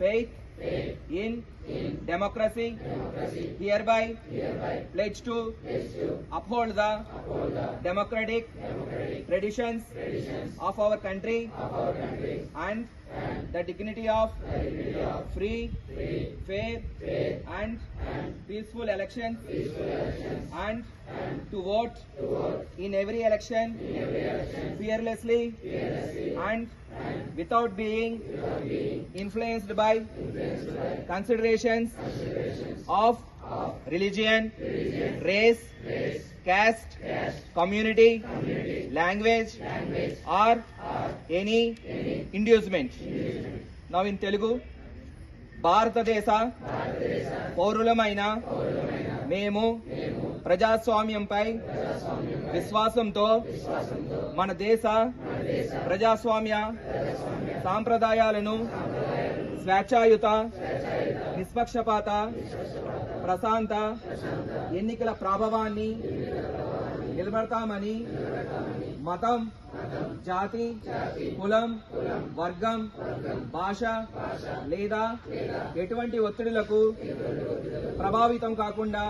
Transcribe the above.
faith in democracy, hereby pledge to uphold the democratic traditions of our country and the dignity of free, fair and peaceful elections, and to vote in every election fearlessly and without being influenced by considerations of religion, race, caste, community, language, or any inducement. Now in Telugu, భారతదేశ పౌరులమైన మేము ప్రజాస్వామ్యంపై విశ్వాసంతో మన దేశ ప్రజాస్వామ్య సాంప్రదాయాలను స్వేచ్ఛాయుత, నిష్పక్షపాత, ప్రశాంత ఎన్నికల ప్రభావాన్ని నిలబెడతామని మతం, జాతి, కులం, వర్గం, భాష లేదా ఎటువంటి ఒత్తిడులకు ప్రభావితం కాకుండా